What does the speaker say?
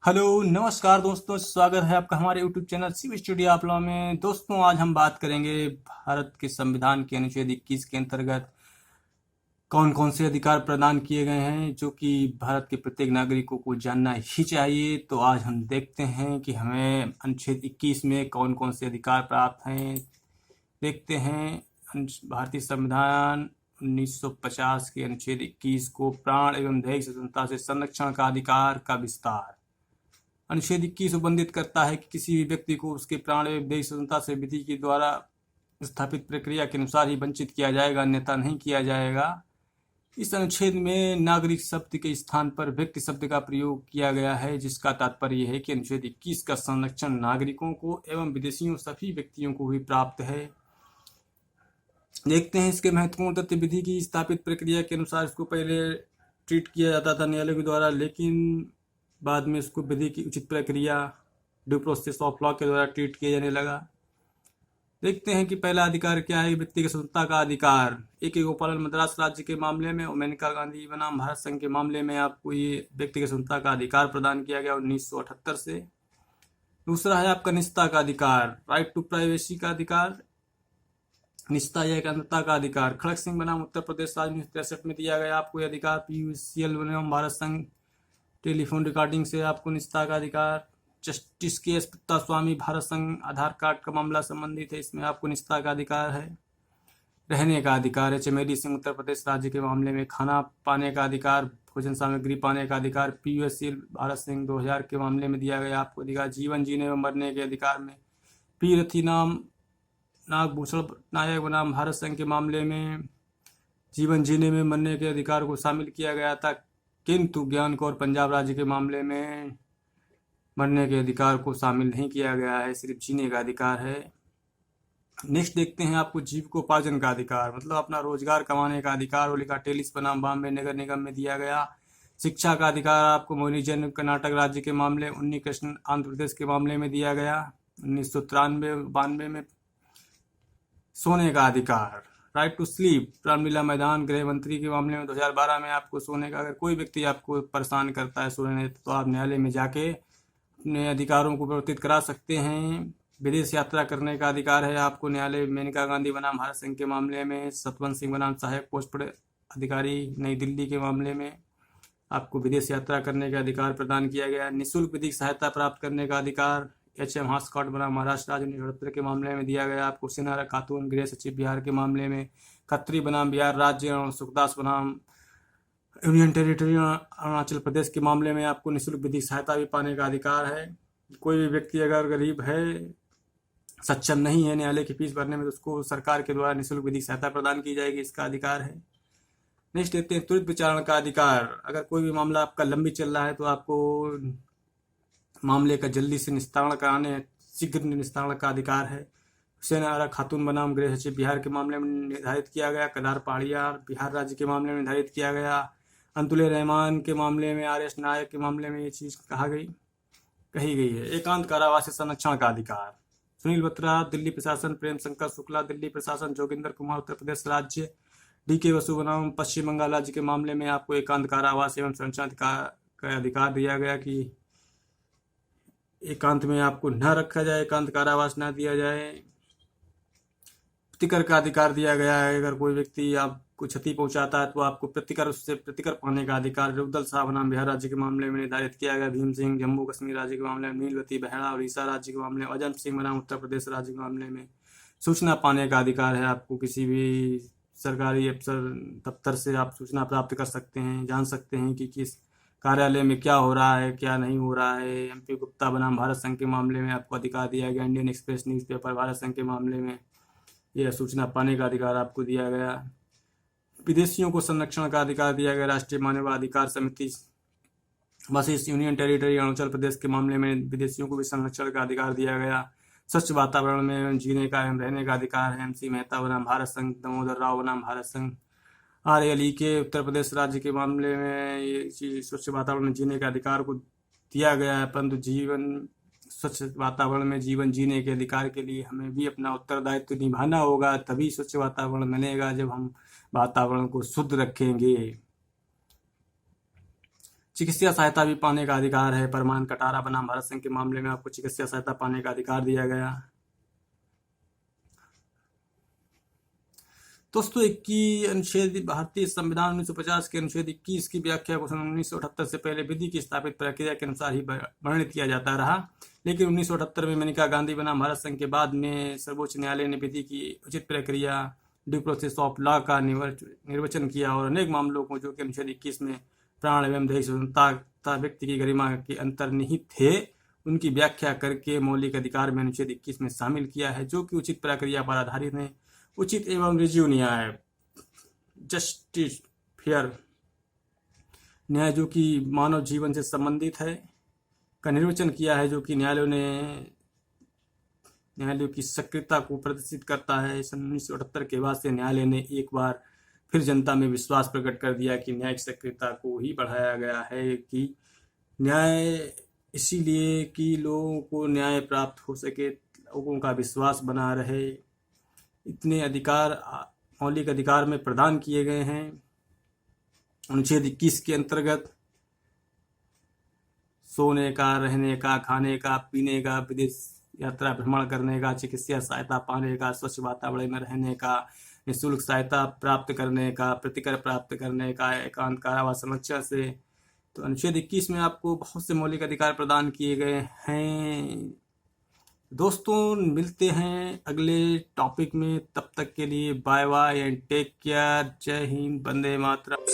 Hello नमस्कार दोस्तों, स्वागत है आपका हमारे यूट्यूब चैनल शिव स्टूडियो आप लोगों में। दोस्तों आज हम बात करेंगे भारत के संविधान के अनुच्छेद 21 के अंतर्गत कौन कौन से अधिकार प्रदान किए गए हैं जो कि भारत के प्रत्येक नागरिकों को जानना ही चाहिए। तो आज हम देखते हैं कि हमें अनुच्छेद 21 में कौन कौन से अधिकार प्राप्त हैं। देखते हैं भारतीय संविधान 1950 के अनुच्छेद 21 को प्राण एवं दैहिक स्वतंत्रता से संरक्षण का अधिकार का विस्तार। अनुच्छेद 21 उल्लेख करता है कि किसी भी व्यक्ति को उसके प्राण एवं दैहिक स्वतंत्रता से विधि के द्वारा स्थापित प्रक्रिया के अनुसार ही वंचित किया जाएगा, अन्यथा नहीं किया जाएगा। इस अनुच्छेद में नागरिक शब्द के स्थान पर व्यक्ति शब्द का प्रयोग किया गया है, जिसका तात्पर्य है कि अनुच्छेद 21 का संरक्षण नागरिकों को एवं विदेशियों सभी व्यक्तियों को भी प्राप्त है। देखते हैं इसके महत्वपूर्ण तथ्य। विधि की स्थापित प्रक्रिया के अनुसार इसको पहले ट्रीट किया जाता था न्यायालय के द्वारा, लेकिन बाद में इसको विधि की उचित प्रक्रिया ड्यू प्रोसेस ऑफ लॉ के द्वारा ट्रीट किया जाने लगा। देखते हैं कि पहला अधिकार क्या है। व्यक्ति की स्वतंत्रता का अधिकार। A.K. गोपालन मद्रास राज्य के मामले में और मेनका गांधी बनाम भारत संघ के मामले में आपको ये व्यक्ति की स्वतंत्रता का अधिकार प्रदान किया गया 1978 से। दूसरा है आपका निजता का अधिकार, राइट टू प्राइवेसी का अधिकार, निजता या एकांतता का अधिकार। खड़क सिंह बनाम उत्तर प्रदेश राज्य 1963 में दिया गया आपको यह अधिकार। PUCL बनाम भारत संघ टेलीफोन रिकॉर्डिंग से आपको निजता का अधिकार। जस्टिस के पुत्ता स्वामी भारत संघ आधार कार्ड का मामला संबंधित है, इसमें आपको निजता का अधिकार है। रहने का अधिकार है। चमेली सिंह उत्तर प्रदेश राज्य के मामले में खाना पाने का अधिकार, भोजन सामग्री पाने का अधिकार। PUSL भारत सिंह 2000 के मामले में दिया गया आपको अधिकार। जीवन जीने व मरने के अधिकार में पी रथी नाम नागभूषण नायक बनाम भारत संघ के मामले में जीवन जीने में मरने के अधिकार को शामिल किया गया था, किंतु ज्ञान कौर पंजाब राज्य के मामले में मरने के अधिकार को शामिल नहीं किया गया है, सिर्फ जीने का अधिकार है। नेक्स्ट देखते हैं आपको जीविकोपार्जन का अधिकार, मतलब अपना रोजगार कमाने का अधिकार। ओलिका टेलिस बनाम बॉम्बे नगर निगम में दिया गया। शिक्षा का अधिकार आपको मोहिनी जैन कर्नाटक राज्य के मामले, उन्नी कृष्ण आंध्र प्रदेश के मामले में दिया गया 1993-92 में। सोने का अधिकार, राइट टू स्लीप, रामलीला मैदान गृह मंत्री के मामले में 2012 में आपको सोने का, अगर कोई व्यक्ति आपको परेशान करता है सोने तो आप न्यायालय में जाके अपने अधिकारों को प्रवर्तित करा सकते हैं। विदेश यात्रा करने का अधिकार है आपको न्यायालय। मेनका गांधी बनाम भारत संघ के मामले में, सतवंत सिंह बनाम सहायक पोस्ट अधिकारी नई दिल्ली के मामले में आपको विदेश यात्रा करने का अधिकार प्रदान किया गया। निःशुल्क विधिक सहायता प्राप्त करने का अधिकार HM हास्कॉट बनाम महाराष्ट्र राज्य 1978 के मामले में दिया गया आपको। सिनारा खातून गृह सचिव बिहार के मामले में, खत्री बनाम बिहार राज्य और सुखदास बनाम यूनियन टेरिटरी अरुणाचल प्रदेश के मामले में आपको निःशुल्क विधिक सहायता भी पाने का अधिकार है। कोई भी व्यक्ति अगर गरीब है, सक्षम नहीं है न्यायालय की फीस भरने में, तो उसको सरकार के द्वारा निःशुल्क विधिक सहायता प्रदान की जाएगी, इसका अधिकार है। नेक्स्ट देखते हैं त्वरित विचारण का अधिकार। अगर कोई भी मामला आपका लंबी चल रहा है तो आपको मामले का जल्दी से निस्तारण कराने, शीघ्र निस्तारण का अधिकार है। हुसैन आरा खातून बनाम गृह सचिव बिहार के मामले में निर्धारित किया गया। कदार पहाड़िया बिहार राज्य के मामले में निर्धारित किया गया। अंतुले रहमान के मामले में, RS नायक के मामले में ये चीज कही गई है। एकांत कारावास से संरक्षण का अधिकार, सुनील बत्रा दिल्ली प्रशासन, प्रेम शंकर शुक्ला दिल्ली प्रशासन, जोगिंदर कुमार उत्तर प्रदेश राज्य, DK बसु बनाम पश्चिम बंगाल राज्य के मामले में आपको एकांत कारावास एवं संरक्षण का अधिकार दिया गया कि एकांत में आपको न रखा जाए, एकांत कारावास न दिया जाए। प्रतिकर का अधिकार दिया गया है। अगर कोई व्यक्ति आपको क्षति पहुंचाता है तो आपको उससे प्रतिकर पाने का अधिकार रुदल शाह बनाम बिहार राज्य के मामले में निर्धारित किया गया। भीम सिंह जम्मू कश्मीर राज्य के मामले में, नीलवती बहरा उड़ीसा राज्य के मामले में, अजंत सिंह बनाम उत्तर प्रदेश राज्य के मामले में। सूचना पाने का अधिकार है आपको, किसी भी सरकारी अफसर दफ्तर से आप सूचना प्राप्त कर सकते हैं, जान सकते हैं कि किस कार्यालय में क्या हो रहा है क्या नहीं हो रहा है। MP गुप्ता बनाम भारत संघ के मामले में आपको अधिकार दिया गया। इंडियन एक्सप्रेस न्यूज़पेपर भारत संघ के मामले में यह सूचना पाने का अधिकार आपको दिया गया। विदेशियों को संरक्षण का अधिकार दिया गया। राष्ट्रीय मानवाधिकार समिति वशिष्ठ यूनियन टेरिटरी अरुणाचल प्रदेश के मामले में विदेशियों को भी संरक्षण का अधिकार दिया गया। स्वच्छ वातावरण में जीने का एवं रहने का अधिकार है। MC मेहता बनाम भारत संघ, दामोदर राव बनाम भारत संघ, RLE के उत्तर प्रदेश राज्य के मामले में ये चीज स्वच्छ वातावरण में जीने के अधिकार को दिया गया है। परंतु स्वच्छ वातावरण में जीवन जीने के अधिकार के लिए हमें भी अपना उत्तरदायित्व निभाना होगा, तभी स्वच्छ वातावरण मिलेगा जब हम वातावरण को शुद्ध रखेंगे। चिकित्सा सहायता भी पाने का अधिकार है। परमान कटारा बनाम भारत संघ के मामले में आपको चिकित्सा सहायता पाने का अधिकार दिया गया। दोस्तों, अनुच्छेद भारतीय संविधान 1950 के अनुच्छेद 21 की व्याख्या को सन 1978 से पहले विधि की स्थापित प्रक्रिया के अनुसार ही वर्णित किया जाता रहा, लेकिन 1978 में मेनका गांधी बनाम भारत संघ के बाद में सर्वोच्च न्यायालय ने विधि की उचित प्रक्रिया ड्यू प्रोसेस ऑफ लॉ का निर्वचन किया और अनेक मामलों को जो कि अनुच्छेद 21 में प्राण एवं दैहिक स्वतंत्रता तथा व्यक्ति की गरिमा के अंतर्निहित थे, उनकी व्याख्या करके मौलिक अधिकार में अनुच्छेद 21 में शामिल किया है, जो कि उचित प्रक्रिया पर आधारित है। उचित एवं रिज्यू न्याय, जस्टिस फेयर न्याय, जो कि मानव जीवन से संबंधित है, का निर्वचन किया है, जो कि न्यायालयों की सक्रियता को प्रदर्शित करता है। सन 1978 के बाद से न्यायालय ने एक बार फिर जनता में विश्वास प्रकट कर दिया कि न्यायिक सक्रियता को ही बढ़ाया गया है, कि न्याय इसीलिए कि लोगों को न्याय प्राप्त हो सके, लोगों का विश्वास बना रहे, इतने अधिकार मौलिक अधिकार में प्रदान किए गए हैं। अनुच्छेद 21 के अंतर्गत सोने का, रहने का, खाने का, पीने का, विदेश यात्रा भ्रमण करने का, चिकित्सा सहायता पाने का, स्वच्छ वातावरण में रहने का, निःशुल्क सहायता प्राप्त करने का, प्रतिकर प्राप्त करने का, एकांत कारावास संरक्षण से। तो अनुच्छेद 21 में आपको बहुत से मौलिक अधिकार प्रदान किए गए हैं। दोस्तों, मिलते हैं अगले टॉपिक में, तब तक के लिए bye bye and take care. जय हिंद, वंदे मातरम।